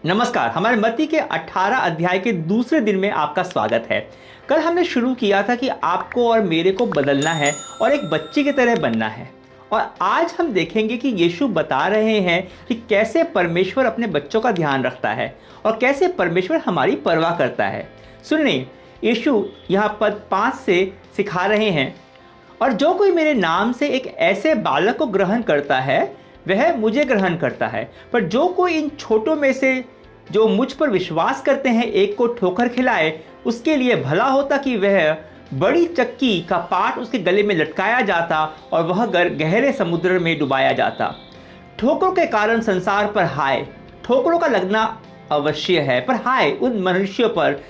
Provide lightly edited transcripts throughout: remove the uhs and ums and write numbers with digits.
नमस्कार। हमारे मत्ती के 18 अध्याय के दूसरे दिन में आपका स्वागत है। कल हमने शुरू किया था कि आपको और मेरे को बदलना है और एक बच्चे की तरह बनना है। और आज हम देखेंगे कि यीशु बता रहे हैं कि कैसे परमेश्वर अपने बच्चों का ध्यान रखता है और कैसे परमेश्वर हमारी परवाह करता है। सुनिए, यीशु यहाँ पद 5 से सिखा रहे हैं, और जो कोई मेरे नाम से एक ऐसे बालक को ग्रहण करता है वह मुझे ग्रहण करता है, पर जो कोई इन छोटों में से जो मुझ पर विश्वास करते हैं एक को ठोकर खिलाए, उसके लिए भला होता कि वह बड़ी चक्की का पाट उसके गले में लटकाया जाता और वह गहरे समुद्र में डुबाया जाता। ठोकरों के कारण संसार पर हाय, ठोकरों का लगना अवश्य है, पर हाय उन मनुष्यों पर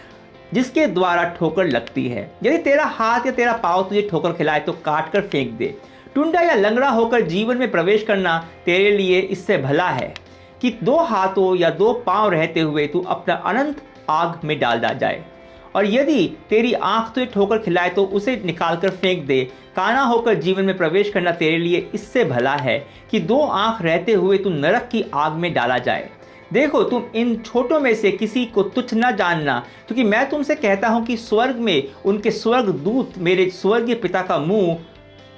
जिसके द्वारा ठोकर लगती है। यदि तेरा हाथ या तेरा पाँव तुझे ठोकर खिलाए तो काट कर फेंक दे। टुंडा या लंगड़ा होकर जीवन में प्रवेश करना तेरे लिए इससे भला है कि 2 हाथों या 2 पांव रहते हुए तू अपना अनंत आग में डाल जाए। और यदि तेरी आंख तुझे ठोकर खिलाए तो उसे निकाल कर फेंक दे। काना होकर जीवन में प्रवेश करना तेरे लिए इससे भला है कि 2 आंख रहते हुए तू नरक की आग में डाला जाए। देखो, तुम इन छोटों में से किसी को तुच्छ न जानना, क्योंकि मैं तुमसे कहता हूँ कि स्वर्ग में उनके स्वर्ग दूत मेरे स्वर्गीय पिता का मुंह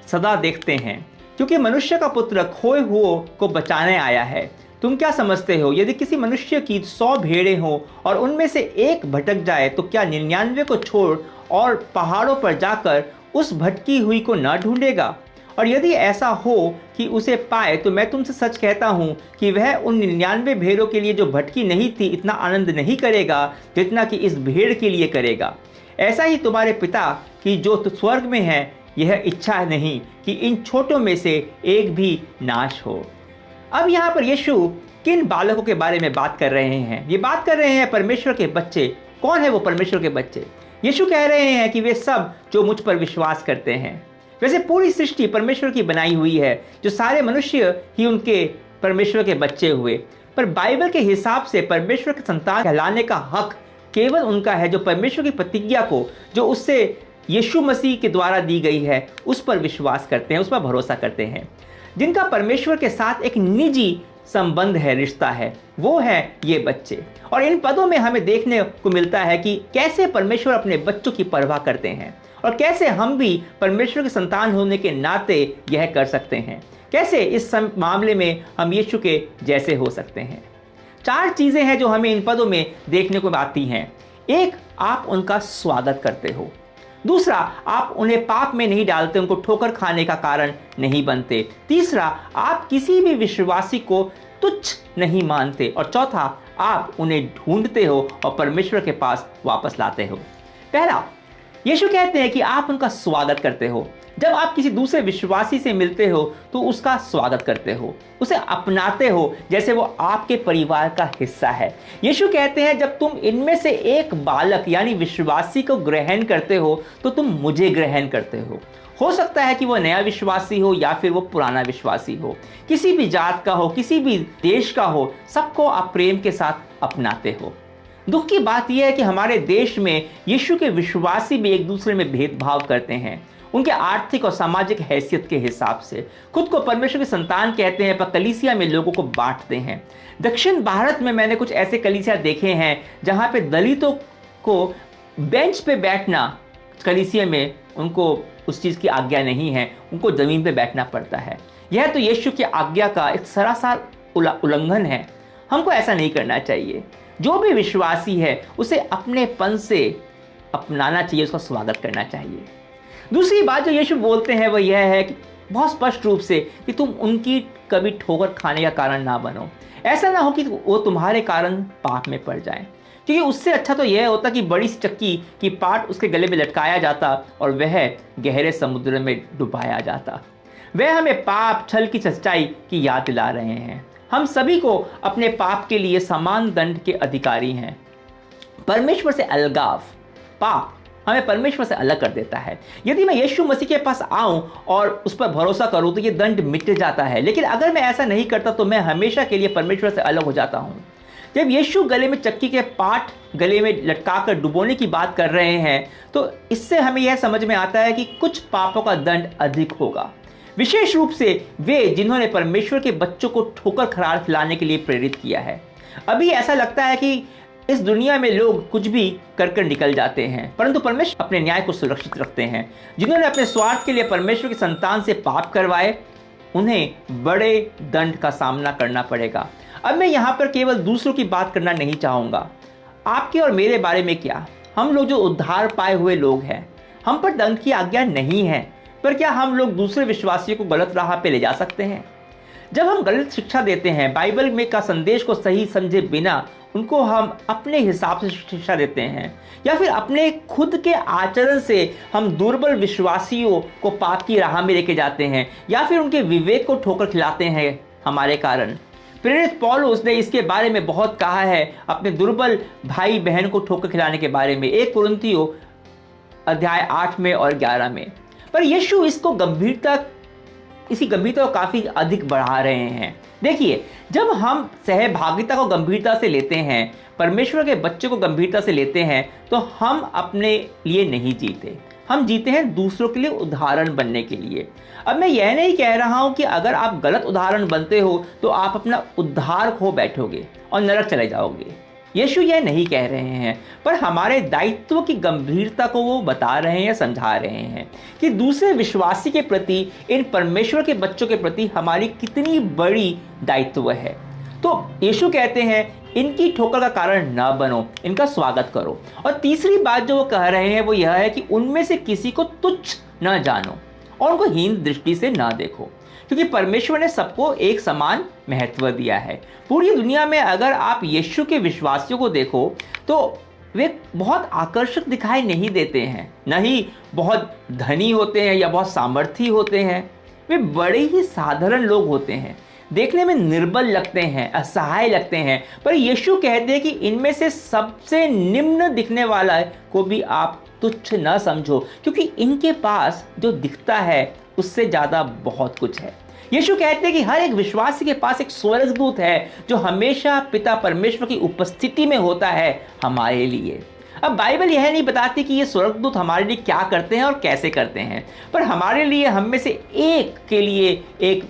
सदा देखते हैं, क्योंकि मनुष्य का पुत्र खोए हुओं को बचाने आया है। तुम क्या समझते हो, यदि किसी मनुष्य की 100 भेड़ें हों और उनमें से एक भटक जाए तो क्या 99 को छोड़ और पहाड़ों पर जाकर उस भटकी हुई को न ढूंढेगा? और यदि ऐसा हो कि उसे पाए तो मैं तुमसे सच कहता हूँ कि वह उन 99 भेड़ों के लिए जो भटकी नहीं थी इतना आनंद नहीं करेगा जितना कि इस भेड़ के लिए करेगा। ऐसा ही तुम्हारे पिता की जो स्वर्ग में है, यह इच्छा नहीं कि इन छोटों में से एक भी नाश हो। अब यहाँ पर यीशु किन बालकों के बारे में बात कर रहे हैं? ये बात कर रहे हैं परमेश्वर के बच्चे। कौन है वो परमेश्वर के बच्चे? यीशु कह रहे हैं कि वे सब जो मुझ पर विश्वास करते हैं। वैसे पूरी सृष्टि परमेश्वर की बनाई हुई है, जो सारे मनुष्य ही उनके परमेश्वर के बच्चे हुए। पर बाइबल के हिसाब से परमेश्वर के संतान कहलाने का हक केवल उनका है जो परमेश्वर की प्रतिज्ञा को, जो उससे यीशु मसीह के द्वारा दी गई है, उस पर विश्वास करते हैं, उस पर भरोसा करते हैं। जिनका परमेश्वर के साथ एक निजी संबंध है, रिश्ता है, वो है ये बच्चे। और इन पदों में हमें देखने को मिलता है कि कैसे परमेश्वर अपने बच्चों की परवाह करते हैं और कैसे हम भी परमेश्वर के संतान होने के नाते यह कर सकते हैं। कैसे इस मामले में हम यीशु के जैसे हो सकते हैं। 4 चीज़ें हैं जो हमें इन पदों में देखने को आती हैं। 1, आप उनका स्वागत करते हो। दूसरा, आप उन्हें पाप में नहीं डालते, उनको ठोकर खाने का कारण नहीं बनते। तीसरा, आप किसी भी विश्वासी को तुच्छ नहीं मानते। और चौथा, आप उन्हें ढूंढते हो और परमेश्वर के पास वापस लाते हो। पहला, यीशु कहते हैं कि आप उनका स्वागत करते हो। जब आप किसी दूसरे विश्वासी से मिलते हो तो उसका स्वागत करते हो, उसे अपनाते हो जैसे वो आपके परिवार का हिस्सा है। यीशु कहते हैं जब तुम इनमें से एक बालक यानी विश्वासी को ग्रहण करते हो तो तुम मुझे ग्रहण करते हो सकता है कि वो नया विश्वासी हो या फिर वो पुराना विश्वासी हो, किसी भी जात का हो, किसी भी देश का हो, सबको आप प्रेम के साथ अपनाते हो। दुख की बात यह है कि हमारे देश में यीशु के विश्वासी भी एक दूसरे में भेदभाव करते हैं, उनके आर्थिक और सामाजिक हैसियत के हिसाब से। खुद को परमेश्वर के संतान कहते हैं पर कलीसिया में लोगों को बांटते हैं। दक्षिण भारत में मैंने कुछ ऐसे कलीसिया देखे हैं जहां पे दलितों को बेंच पे बैठना, कलीसिया में उनको उस चीज़ की आज्ञा नहीं है, उनको ज़मीन पे बैठना पड़ता है। यह तो यीशु की आज्ञा का एक सरासर उल्लंघन है। हमको ऐसा नहीं करना चाहिए। जो भी विश्वासी है उसे अपनेपन से अपनाना चाहिए, उसका स्वागत करना चाहिए। दूसरी बात जो यीशु बोलते हैं वो यह है कि बहुत स्पष्ट रूप से कि तुम उनकी कभी ठोकर खाने का कारण ना बनो। ऐसा ना हो कि वो तुम्हारे कारण पाप में पड़ जाए, क्योंकि उससे अच्छा तो यह होता कि बड़ी चक्की की पाट उसके गले में लटकाया जाता और वह गहरे समुद्र में डुबाया जाता। वह हमें पाप छल की सच्चाई की याद दिला रहे हैं। हम सभी को अपने पाप के लिए समान दंड के अधिकारी हैं। परमेश्वर से अलगाव, पाप हमें परमेश्वर से अलग कर देता है। यदि मैं यीशु मसीह के पास आऊं और उस पर भरोसा करूं तो ये दंड मिट जाता है, लेकिन अगर मैं ऐसा नहीं करता तो मैं हमेशा के लिए परमेश्वर से अलग हो जाता हूं। जब यीशु गले में चक्की के पाट गले में लटकाकर डुबोने की बात कर रहे हैं तो इससे हमें यह समझ में आता है कि कुछ पापों का दंड अधिक होगा, विशेष रूप से वे जिन्होंने परमेश्वर के बच्चों को ठोकर खिलाने के लिए प्रेरित किया है। अभी ऐसा लगता है कि इस दुनिया में लोग कुछ भी कर निकल जाते हैं, परंतु परमेश्वर अपने न्याय को सुरक्षित रखते हैं। जिन्होंने अपने स्वार्थ के लिए परमेश्वर की संतान से पाप करवाए, उन्हें बड़े दंड का सामना करना पड़ेगा। अब मैं यहाँ पर केवल दूसरों की बात करना नहीं चाहूँगा, आपके और मेरे बारे में क्या। हम लोग जो उद्धार पाए हुए लोग हैं, हम पर दंड की आज्ञा नहीं है, पर क्या हम लोग दूसरे विश्वासियों को गलत राह पे ले जा सकते हैं? जब हम गलत शिक्षा देते हैं, बाइबल में का संदेश को सही समझे बिना उनको हम अपने हिसाब से शिक्षा देते हैं, या फिर अपने खुद के आचरण से हम दुर्बल विश्वासियों को पाप की राह में लेके जाते हैं, या फिर उनके विवेक को ठोकर खिलाते हैं हमारे कारण। प्रेरित पौलुस ने इसके बारे में बहुत कहा है अपने दुर्बल भाई बहन को ठोकर खिलाने के बारे में, 1 कुरिन्थियों अध्याय 8 में और 11 में। पर यीशु इसी गंभीरता को काफ़ी अधिक बढ़ा रहे हैं। देखिए, जब हम सहभागिता को गंभीरता से लेते हैं, परमेश्वर के बच्चे को गंभीरता से लेते हैं, तो हम अपने लिए नहीं जीते, हम जीते हैं दूसरों के लिए उदाहरण बनने के लिए। अब मैं यह नहीं कह रहा हूं कि अगर आप गलत उदाहरण बनते हो तो आप अपना उद्धार खो बैठोगे और नरक चले जाओगे। यीशु यह नहीं कह रहे हैं, पर हमारे दायित्व की गंभीरता को वो बता रहे हैं या समझा रहे हैं कि दूसरे विश्वासी के प्रति, इन परमेश्वर के बच्चों के प्रति हमारी कितनी बड़ी दायित्व है। तो यीशु कहते हैं इनकी ठोकर का कारण न बनो, इनका स्वागत करो। और तीसरी बात जो वो कह रहे हैं वो यह है कि उनमें से किसी को तुच्छ न जानो और उनको हीन दृष्टि से ना देखो, क्योंकि परमेश्वर ने सबको एक समान महत्व दिया है। पूरी दुनिया में अगर आप यीशु के विश्वासियों को देखो तो वे बहुत आकर्षक दिखाई नहीं देते हैं, न ही बहुत धनी होते हैं या बहुत सामर्थी होते हैं। वे बड़े ही साधारण लोग होते हैं, देखने में निर्बल लगते हैं, असहाय लगते हैं। पर यीशु कहते हैं कि इनमें से सबसे निम्न दिखने वाला को भी आप तुच्छ न समझो, क्योंकि इनके पास जो दिखता है उससे ज़्यादा बहुत कुछ है। यीशु कहते हैं कि हर एक विश्वासी के पास एक स्वर्गदूत है जो हमेशा पिता परमेश्वर की उपस्थिति में होता है हमारे लिए। अब बाइबल यह नहीं बताती कि ये स्वर्गदूत हमारे लिए क्या करते हैं और कैसे करते हैं, पर हमारे लिए हम में से एक के लिए एक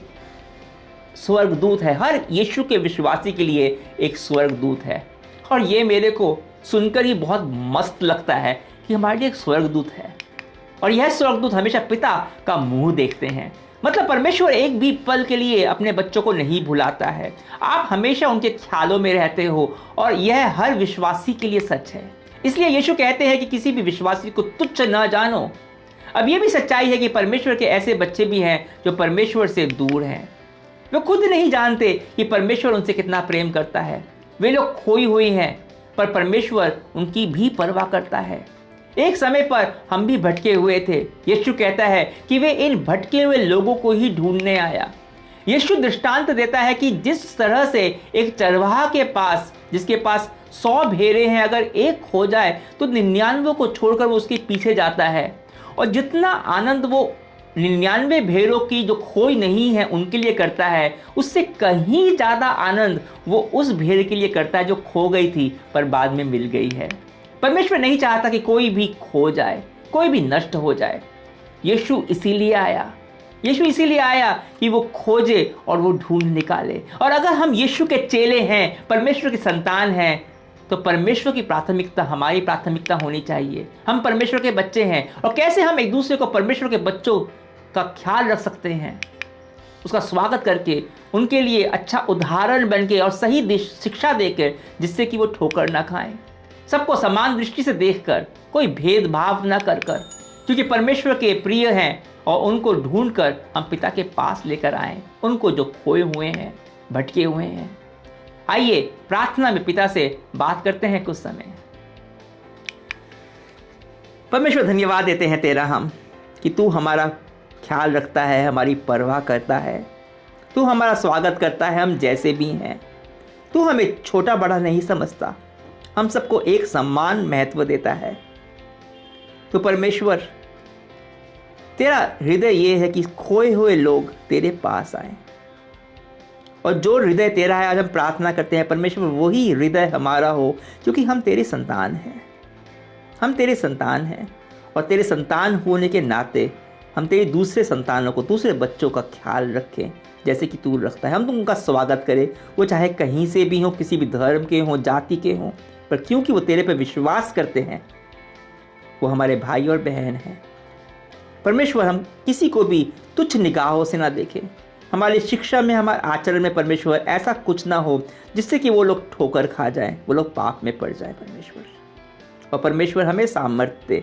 स्वर्गदूत है। हर यीशु के विश्वासी के लिए एक स्वर्गदूत है। और ये मेरे को सुनकर ही बहुत मस्त लगता है कि हमारे लिए एक स्वर्गदूत है, और यह स्वर्गदूत हमेशा पिता का मुंह देखते हैं। मतलब परमेश्वर एक भी पल के लिए अपने बच्चों को नहीं भुलाता है। आप हमेशा उनके ख्यालों में रहते हो, और यह हर विश्वासी के लिए सच है। इसलिए यीशु कहते हैं कि किसी भी विश्वासी को तुच्छ न जानो। अब यह भी सच्चाई है कि परमेश्वर के ऐसे बच्चे भी हैं जो परमेश्वर से दूर हैं। वे खुद नहीं जानते कि परमेश्वर उनसे कितना प्रेम करता है। वे लोग खोई हुई हैं, पर परमेश्वर उनकी भी परवाह करता है। एक समय पर हम भी भटके हुए थे। यीशु कहता है कि वे इन भटके हुए लोगों को ही ढूंढने आया। यीशु दृष्टांत देता है कि जिस तरह से एक चरवाहा के पास, जिसके पास 100 भेड़ें हैं, अगर एक खो जाए तो 99 को छोड़कर वो उसके पीछे जाता है, और जितना आनंद वो 99 भेड़ों की जो खोई नहीं है उनके लिए करता है, उससे कहीं ज़्यादा आनंद वो उस भेड़ के लिए करता है जो खो गई थी पर बाद में मिल गई है। परमेश्वर नहीं चाहता कि कोई भी खो जाए, कोई भी नष्ट हो जाए। यीशु इसीलिए आया कि वो खोजे और वो ढूंढ निकाले। और अगर हम यीशु के चेले हैं, परमेश्वर की संतान हैं, तो परमेश्वर की प्राथमिकता हमारी प्राथमिकता होनी चाहिए। हम परमेश्वर के बच्चे हैं, और कैसे हम एक दूसरे को परमेश्वर के बच्चों का ख्याल रख सकते हैं, उसका स्वागत करके, उनके लिए अच्छा उदाहरण बन के और सही शिक्षा देकर, जिससे कि वो ठोकर ना खाएं, सबको समान दृष्टि से देखकर, कोई भेदभाव ना कर कर, क्योंकि परमेश्वर के प्रिय हैं, और उनको ढूंढकर हम पिता के पास लेकर आएं, उनको जो खोए हुए हैं, भटके हुए हैं। आइए प्रार्थना में पिता से बात करते हैं कुछ समय। परमेश्वर, धन्यवाद देते हैं तेरा हम कि तू हमारा ख्याल रखता है, हमारी परवाह करता है, तू हमारा स्वागत करता है हम जैसे भी हैं। तू हमें छोटा बड़ा नहीं समझता, हम सबको एक समान महत्व देता है। तो परमेश्वर, तेरा हृदय ये है कि खोए हुए लोग तेरे पास आए, और जो हृदय तेरा है, आज हम प्रार्थना करते हैं परमेश्वर वही हृदय हमारा हो, क्योंकि हम तेरे संतान हैं। हम तेरे संतान हैं, और तेरे संतान होने के नाते हम तेरे दूसरे संतानों को, दूसरे बच्चों का ख्याल रखें जैसे कि तू रखता है। हम उनका स्वागत करें, वो चाहे कहीं से भी हो, किसी भी धर्म के हों, जाति के हों, पर क्योंकि वो तेरे पे विश्वास करते हैं, वो हमारे भाई और बहन हैं। परमेश्वर, हम किसी को भी तुच्छ निगाहों से ना देखें। हमारी शिक्षा में, हमारे आचरण में परमेश्वर ऐसा कुछ ना हो जिससे कि वो लोग ठोकर खा जाएं, वो लोग पाप में पड़ जाएं परमेश्वर। और परमेश्वर हमें सामर्थ्य दे,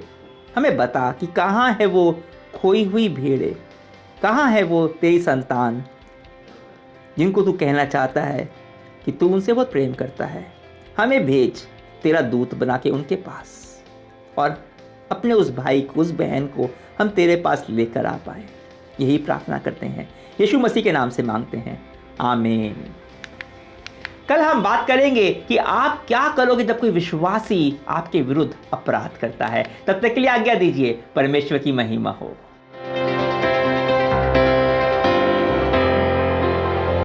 हमें बता कि कहाँ है वो खोई हुई भेड़ें, कहाँ है वो तेरी संतान जिनको तू कहना चाहता है कि तू उनसे बहुत प्रेम करता है। हमें भेज तेरा दूत बना के उनके पास, और अपने उस भाई को, उस बहन को हम तेरे पास लेकर आ पाए। यही प्रार्थना करते हैं, यीशु मसीह के नाम से मांगते हैं, आमीन। कल हम बात करेंगे कि आप क्या करोगे जब कोई विश्वासी आपके विरुद्ध अपराध करता है। तब तक के लिए आज्ञा दीजिए। परमेश्वर की महिमा हो।